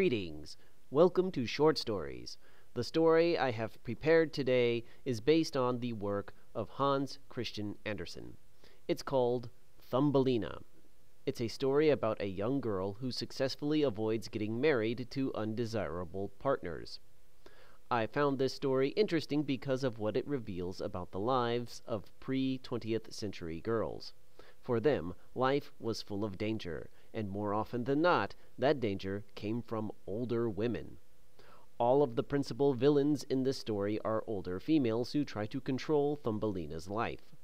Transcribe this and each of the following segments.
Greetings. Welcome to Short Stories. The story I have prepared today is based on the work of Hans Christian Andersen. It's called Thumbelina. It's a story about a young girl who successfully avoids getting married to undesirable partners. I found this story interesting because of what it reveals about the lives of pre-20th century girls. For them, life was full of danger, and more often than not, that danger came from older women. All of the principal villains in this story are older females who try to control Thumbelina's life.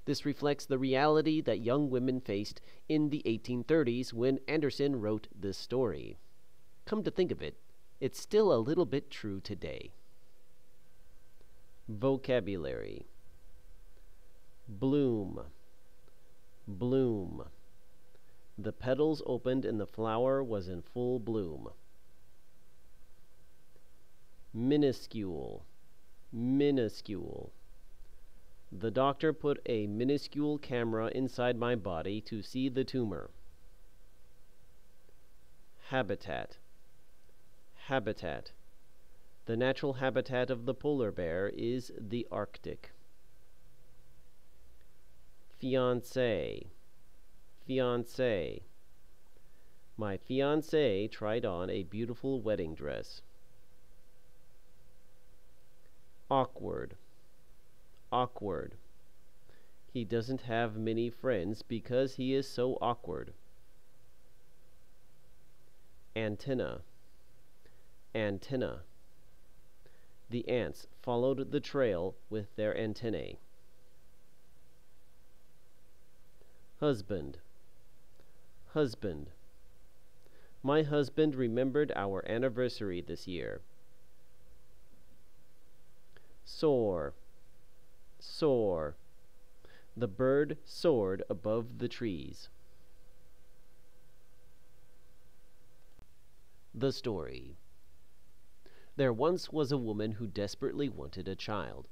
This reflects the reality that young women faced in the 1830s when Andersen wrote this story. Come to think of it, it's still a little bit true today. Vocabulary: bloom, bloom. The petals opened and the flower was in full bloom. Minuscule, minuscule. The doctor put a minuscule camera inside my body to see the tumor. Habitat, habitat. The natural habitat of the polar bear is the Arctic. Fiancé, fiancé. My fiancé tried on a beautiful wedding dress. Awkward, awkward. He doesn't have many friends because he is so awkward. Antenna, antenna. The ants followed the trail with their antennae. Husband, husband. My husband remembered our anniversary this year. Soar, soar. The bird soared above the trees. The story. There once was a woman who desperately wanted a child.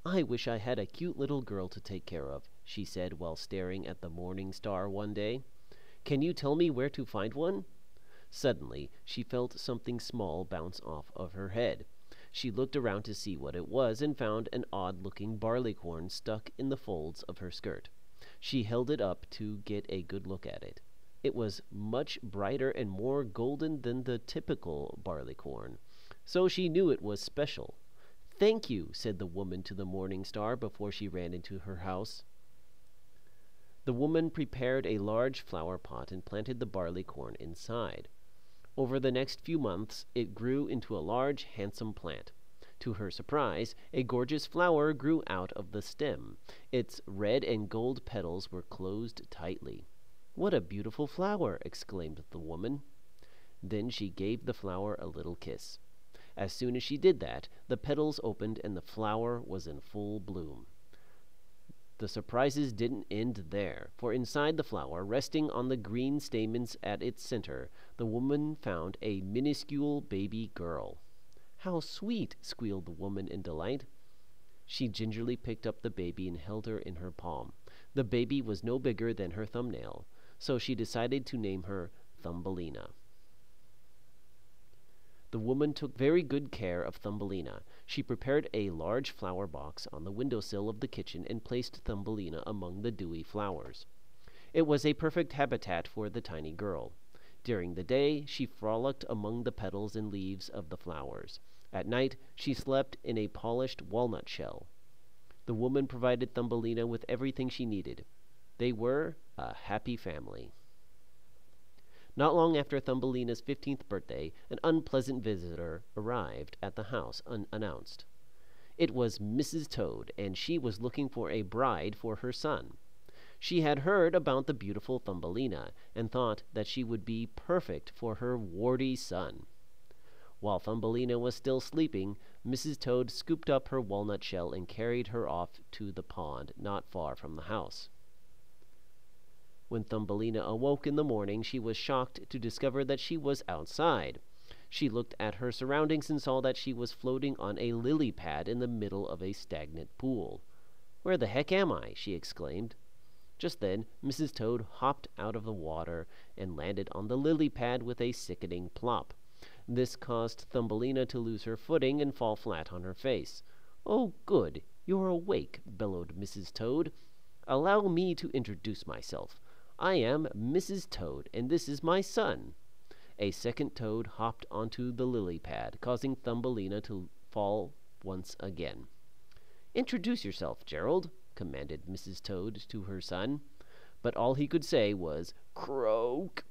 "I wish I had a cute little girl to take care of," she said while staring at the morning star one day. "Can you tell me where to find one?" Suddenly, she felt something small bounce off of her head. She looked around to see what it was and found an odd-looking barleycorn stuck in the folds of her skirt. She held it up to get a good look at it. It was much brighter and more golden than the typical barleycorn, so she knew it was special. "Thank you," said the woman to the morning star before she ran into her house. The woman prepared a large flower pot and planted the barleycorn inside. Over the next few months, it grew into a large, handsome plant. To her surprise, a gorgeous flower grew out of the stem. Its red and gold petals were closed tightly. "What a beautiful flower!" exclaimed the woman. Then she gave the flower a little kiss. As soon as she did that, the petals opened and the flower was in full bloom. The surprises didn't end there, for inside the flower, resting on the green stamens at its center, the woman found a minuscule baby girl. "How sweet!" squealed the woman in delight. She gingerly picked up the baby and held her in her palm. The baby was no bigger than her thumbnail, so she decided to name her Thumbelina. The woman took very good care of Thumbelina. She prepared a large flower box on the windowsill of the kitchen and placed Thumbelina among the dewy flowers. It was a perfect habitat for the tiny girl. During the day, she frolicked among the petals and leaves of the flowers. At night, she slept in a polished walnut shell. The woman provided Thumbelina with everything she needed. They were a happy family. Not long after Thumbelina's 15th birthday, an unpleasant visitor arrived at the house unannounced. It was Mrs. Toad, and she was looking for a bride for her son. She had heard about the beautiful Thumbelina, and thought that she would be perfect for her warty son. While Thumbelina was still sleeping, Mrs. Toad scooped up her walnut shell and carried her off to the pond not far from the house. When Thumbelina awoke in the morning, she was shocked to discover that she was outside. She looked at her surroundings and saw that she was floating on a lily pad in the middle of a stagnant pool. "Where the heck am I?" she exclaimed. Just then, Mrs. Toad hopped out of the water and landed on the lily pad with a sickening plop. This caused Thumbelina to lose her footing and fall flat on her face. "Oh, good! You're awake," bellowed Mrs. Toad. "Allow me to introduce myself. I am Mrs. Toad, and this is my son." A second toad hopped onto the lily pad, causing Thumbelina to fall once again. "Introduce yourself, Gerald," commanded Mrs. Toad to her son. But all he could say was, "Croak."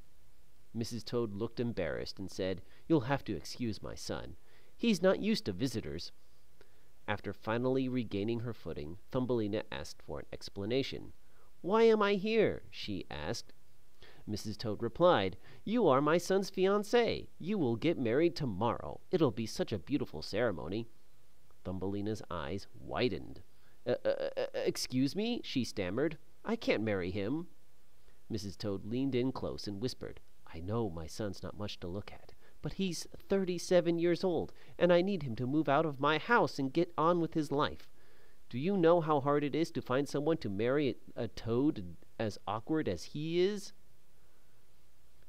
Mrs. Toad looked embarrassed and said, "You'll have to excuse my son. He's not used to visitors." After finally regaining her footing, Thumbelina asked for an explanation. "Why am I here?" she asked. Mrs. Toad replied, "You are my son's fiancée. You will get married tomorrow. It'll be such a beautiful ceremony." Thumbelina's eyes widened. Excuse me," she stammered. "I can't marry him." Mrs. Toad leaned in close and whispered, "I know my son's not much to look at, but he's 37 years old, and I need him to move out of my house and get on with his life. Do you know how hard it is to find someone to marry a toad as awkward as he is?"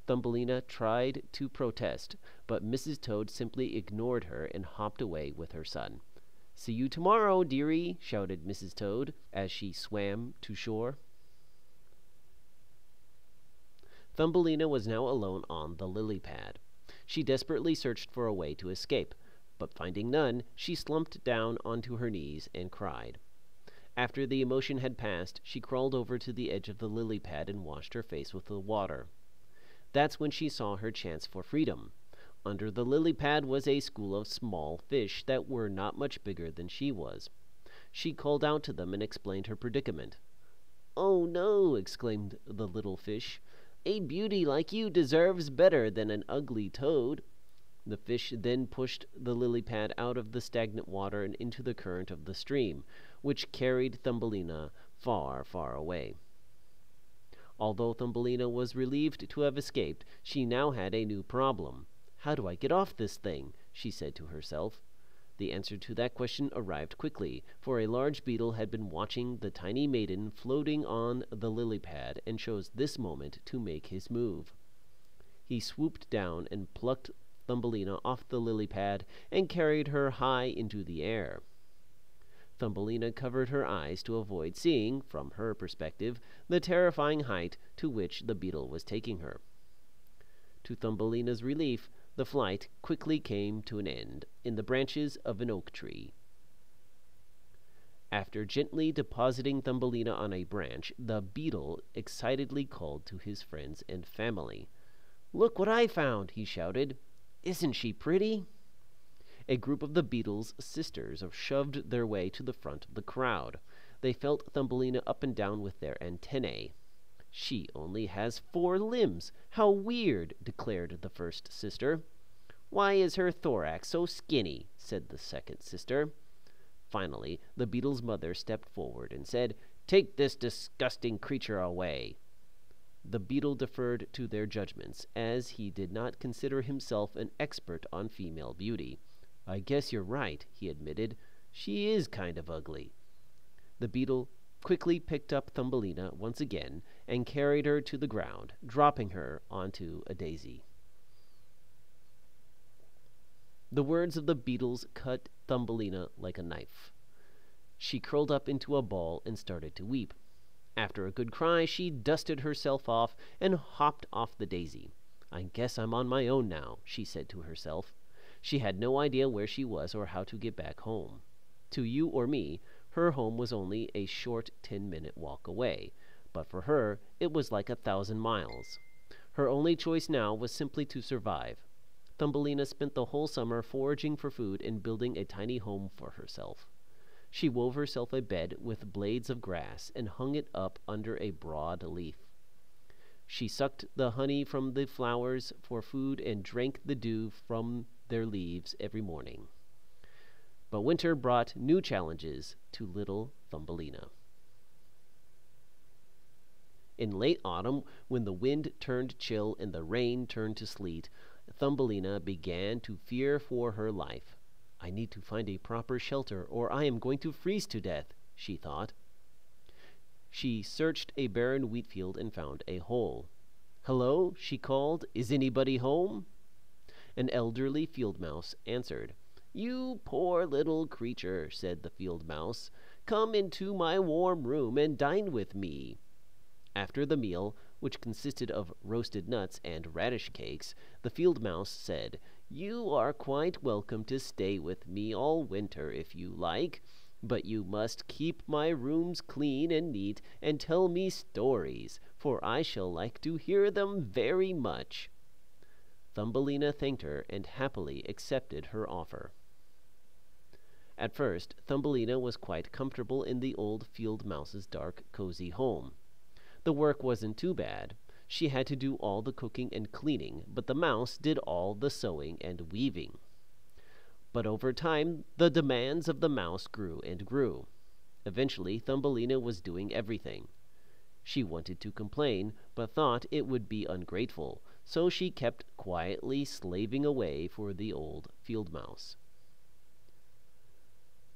Thumbelina tried to protest, but Mrs. Toad simply ignored her and hopped away with her son. "See you tomorrow, dearie," shouted Mrs. Toad as she swam to shore. Thumbelina was now alone on the lily pad. She desperately searched for a way to escape, but finding none, she slumped down onto her knees and cried. After the emotion had passed, she crawled over to the edge of the lily pad and washed her face with the water. That's when she saw her chance for freedom. Under the lily pad was a school of small fish that were not much bigger than she was. She called out to them and explained her predicament. "Oh no," exclaimed the little fish. "A beauty like you deserves better than an ugly toad." The fish then pushed the lily pad out of the stagnant water and into the current of the stream, which carried Thumbelina far, far away. Although Thumbelina was relieved to have escaped, she now had a new problem. "How do I get off this thing?" she said to herself. The answer to that question arrived quickly, for a large beetle had been watching the tiny maiden floating on the lily pad and chose this moment to make his move. He swooped down and plucked Thumbelina off the lily pad and carried her high into the air. Thumbelina covered her eyes to avoid seeing, from her perspective, the terrifying height to which the beetle was taking her. To Thumbelina's relief, the flight quickly came to an end in the branches of an oak tree. After gently depositing Thumbelina on a branch, the beetle excitedly called to his friends and family. "Look what I found!" he shouted. "Isn't she pretty?" A group of the beetle's sisters shoved their way to the front of the crowd. They felt Thumbelina up and down with their antennae. "She only has 4 limbs. How weird," declared the first sister. "Why is her thorax so skinny?" said the second sister. Finally, the beetle's mother stepped forward and said, "Take this disgusting creature away." The beetle deferred to their judgments, as he did not consider himself an expert on female beauty. "I guess you're right," he admitted. "She is kind of ugly." The beetle quickly picked up Thumbelina once again and carried her to the ground, dropping her onto a daisy. The words of the beetles cut Thumbelina like a knife. She curled up into a ball and started to weep. After a good cry, she dusted herself off and hopped off the daisy. "I guess I'm on my own now," she said to herself. She had no idea where she was or how to get back home. To you or me, her home was only a short 10-minute walk away, but for her, it was like 1,000 miles. Her only choice now was simply to survive. Thumbelina spent the whole summer foraging for food and building a tiny home for herself. She wove herself a bed with blades of grass and hung it up under a broad leaf. She sucked the honey from the flowers for food and drank the dew from their leaves every morning. But winter brought new challenges to little Thumbelina. In late autumn, when the wind turned chill and the rain turned to sleet, Thumbelina began to fear for her life. "I need to find a proper shelter, or I am going to freeze to death," she thought. She searched a barren wheat field and found a hole. "Hello," she called. "Is anybody home?" An elderly field mouse answered. "You poor little creature," said the field mouse. "Come into my warm room and dine with me." After the meal, which consisted of roasted nuts and radish cakes, the field mouse said, "You are quite welcome to stay with me all winter if you like, but you must keep my rooms clean and neat and tell me stories, for I shall like to hear them very much." Thumbelina thanked her and happily accepted her offer. At first, Thumbelina was quite comfortable in the old field mouse's dark, cozy home. The work wasn't too bad. She had to do all the cooking and cleaning, but the mouse did all the sewing and weaving. But over time, the demands of the mouse grew and grew. Eventually, Thumbelina was doing everything. She wanted to complain, but thought it would be ungrateful, so she kept quietly slaving away for the old field mouse.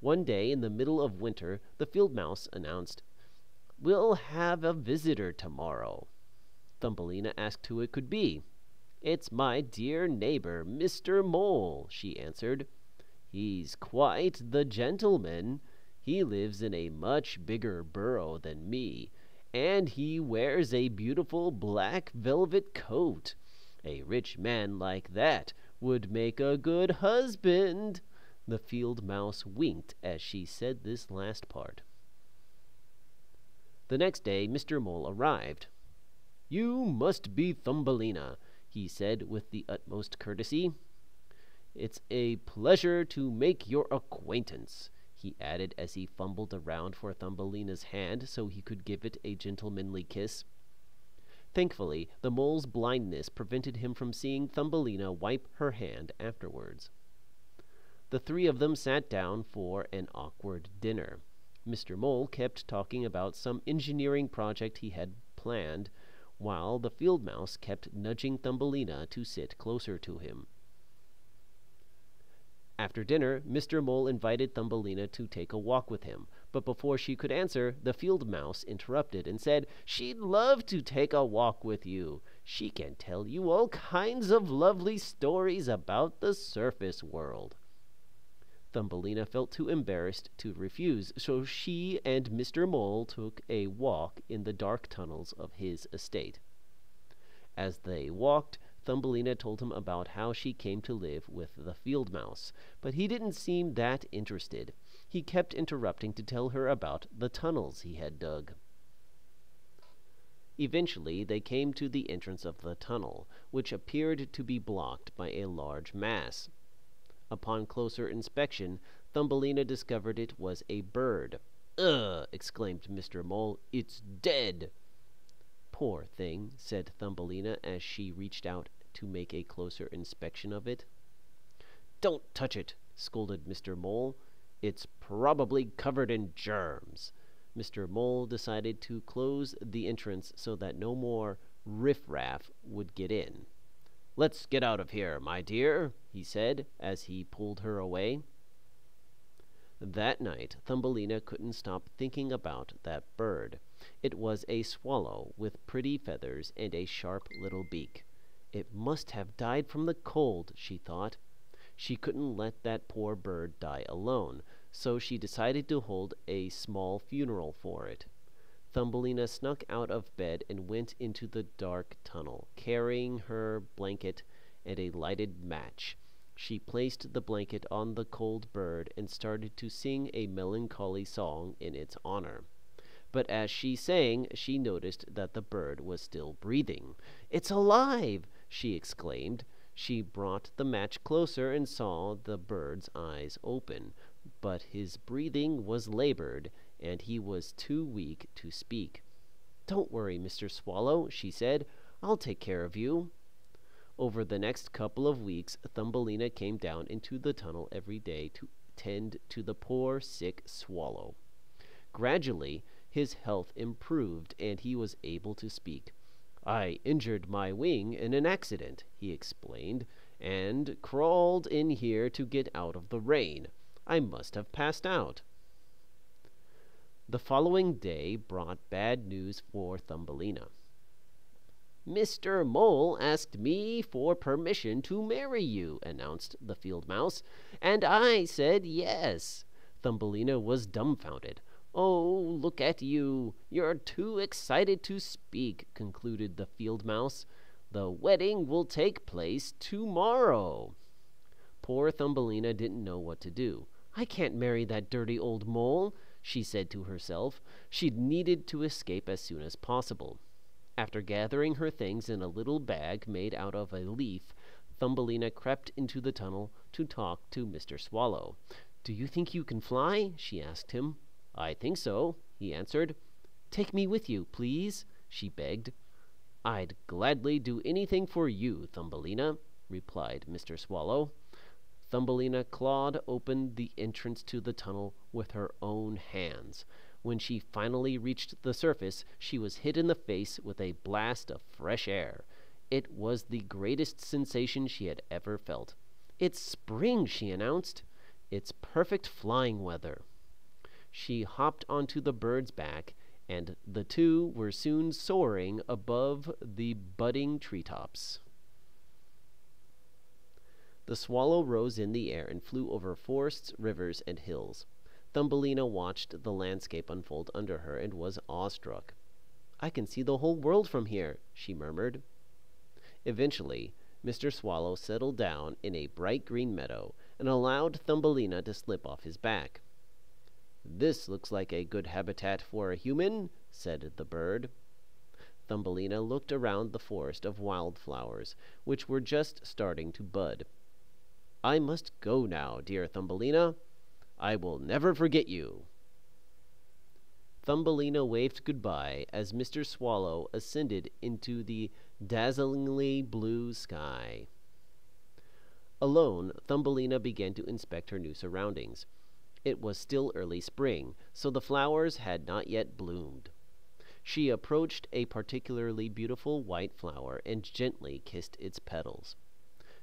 One day in the middle of winter, the field mouse announced, "We'll have a visitor tomorrow." Thumbelina asked who it could be. "It's my dear neighbor, Mr. Mole," she answered. "He's quite the gentleman. He lives in a much bigger burrow than me, and he wears a beautiful black velvet coat. A rich man like that would make a good husband." The field mouse winked as she said this last part. The next day Mr. Mole arrived. "You must be Thumbelina," he said with the utmost courtesy. "It's a pleasure to make your acquaintance," he added as he fumbled around for Thumbelina's hand so he could give it a gentlemanly kiss. Thankfully, the mole's blindness prevented him from seeing Thumbelina wipe her hand afterwards. The three of them sat down for an awkward dinner. Mr. Mole kept talking about some engineering project he had planned, while the field mouse kept nudging Thumbelina to sit closer to him. After dinner, Mr. Mole invited Thumbelina to take a walk with him, but before she could answer, the field mouse interrupted and said, "She'd love to take a walk with you. She can tell you all kinds of lovely stories about the surface world." Thumbelina felt too embarrassed to refuse, so she and Mr. Mole took a walk in the dark tunnels of his estate. As they walked, Thumbelina told him about how she came to live with the field mouse, but he didn't seem that interested. He kept interrupting to tell her about the tunnels he had dug. Eventually, they came to the entrance of the tunnel, which appeared to be blocked by a large mass. Upon closer inspection, Thumbelina discovered it was a bird. "Ugh!" exclaimed Mr. Mole. "It's dead!" "Poor thing," said Thumbelina as she reached out to make a closer inspection of it. "Don't touch it!" scolded Mr. Mole. "It's probably covered in germs." Mr. Mole decided to close the entrance so that no more riffraff would get in. "Let's get out of here, my dear," he said, as he pulled her away. That night, Thumbelina couldn't stop thinking about that bird. It was a swallow with pretty feathers and a sharp little beak. It must have died from the cold, she thought. She couldn't let that poor bird die alone, so she decided to hold a small funeral for it. Thumbelina snuck out of bed and went into the dark tunnel, carrying her blanket and a lighted match. She placed the blanket on the cold bird and started to sing a melancholy song in its honor. But as she sang, she noticed that the bird was still breathing. "It's alive!" she exclaimed. She brought the match closer and saw the bird's eyes open, but his breathing was labored, and he was too weak to speak. "Don't worry, Mr. Swallow," she said. "I'll take care of you." Over the next couple of weeks, Thumbelina came down into the tunnel every day to tend to the poor, sick swallow. Gradually, his health improved, and he was able to speak. "I injured my wing in an accident," he explained, "and crawled in here to get out of the rain. I must have passed out." The following day brought bad news for Thumbelina. Mr. Mole asked me for permission to marry you, announced the field mouse, and I said yes. Thumbelina was dumbfounded. Oh, look at you. You're too excited to speak, concluded the field mouse. The wedding will take place tomorrow. Poor Thumbelina didn't know what to do. I can't marry that dirty old mole, she said to herself. She needed to escape as soon as possible. After gathering her things in a little bag made out of a leaf, Thumbelina crept into the tunnel to talk to Mr. Swallow. "Do you think you can fly?" she asked him. "I think so," he answered. "Take me with you, please," she begged. "I'd gladly do anything for you, Thumbelina," replied Mr. Swallow. Thumbelina clawed open the entrance to the tunnel with her own hands. When she finally reached the surface, she was hit in the face with a blast of fresh air. It was the greatest sensation she had ever felt. "It's spring," she announced. "It's perfect flying weather." She hopped onto the bird's back, and the two were soon soaring above the budding treetops. The swallow rose in the air and flew over forests, rivers, and hills. Thumbelina watched the landscape unfold under her and was awestruck. "I can see the whole world from here," she murmured. Eventually, Mr. Swallow settled down in a bright green meadow and allowed Thumbelina to slip off his back. "This looks like a good habitat for a human," said the bird. Thumbelina looked around the forest of wildflowers, which were just starting to bud. "I must go now, dear Thumbelina. I will never forget you." Thumbelina waved goodbye as Mr. Swallow ascended into the dazzlingly blue sky. Alone, Thumbelina began to inspect her new surroundings. It was still early spring, so the flowers had not yet bloomed. She approached a particularly beautiful white flower and gently kissed its petals.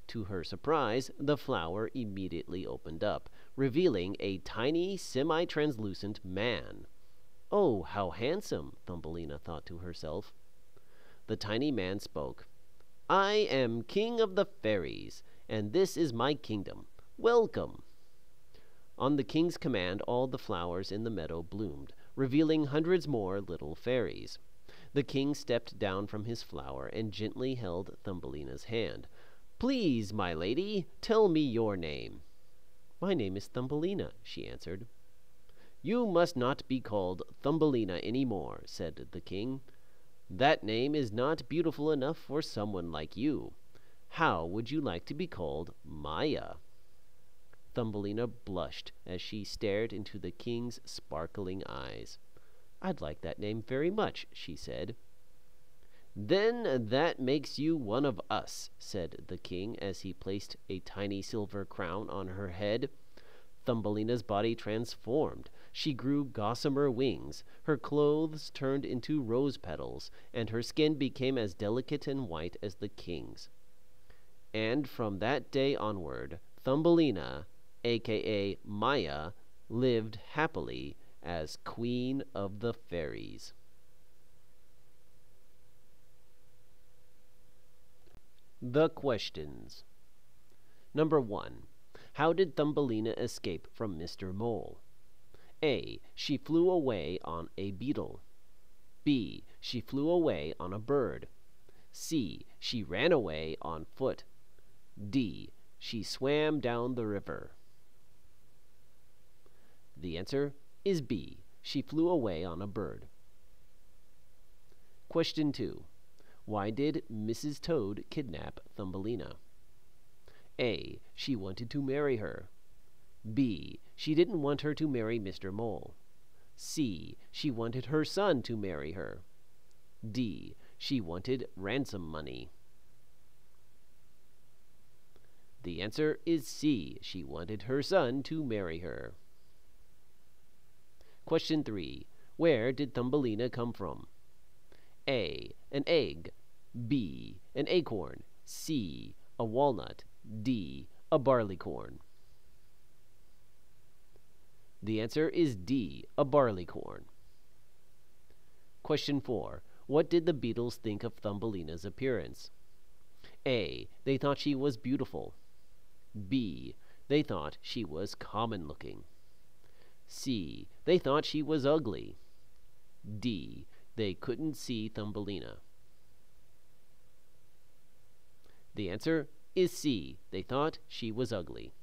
To her surprise, the flower immediately opened up, revealing a tiny, semi-translucent man. "Oh, how handsome," Thumbelina thought to herself. The tiny man spoke. "I am King of the Fairies, and this is my kingdom. Welcome." On the king's command, all the flowers in the meadow bloomed, revealing hundreds more little fairies. The king stepped down from his flower and gently held Thumbelina's hand. "Please, my lady, tell me your name." "My name is Thumbelina," she answered. "You must not be called Thumbelina any more," said the king. "That name is not beautiful enough for someone like you. How would you like to be called Maya?" Thumbelina blushed as she stared into the king's sparkling eyes. "I'd like that name very much," she said. "Then that makes you one of us," said the king as he placed a tiny silver crown on her head. Thumbelina's body transformed. She grew gossamer wings, her clothes turned into rose petals, and her skin became as delicate and white as the king's. And from that day onward, Thumbelina, aka Maya, lived happily as Queen of the Fairies. The questions. Number 1. How did Thumbelina escape from Mr. Mole? A. She flew away on a beetle. B. She flew away on a bird. C. She ran away on foot. D. She swam down the river. The answer is B. She flew away on a bird. Question 2. Why did Mrs. Toad kidnap Thumbelina? A. She wanted to marry her. B. She didn't want her to marry Mr. Mole. C. She wanted her son to marry her. D. She wanted ransom money. The answer is C. She wanted her son to marry her. Question 3. Where did Thumbelina come from? A. An egg. B. An acorn. C. A walnut. D. A barleycorn. The answer is D. A barleycorn. Question 4. What did the Beatles think of Thumbelina's appearance? A. They thought she was beautiful. B. They thought she was common-looking. C. They thought she was ugly. D. They couldn't see Thumbelina. The answer is C. They thought she was ugly.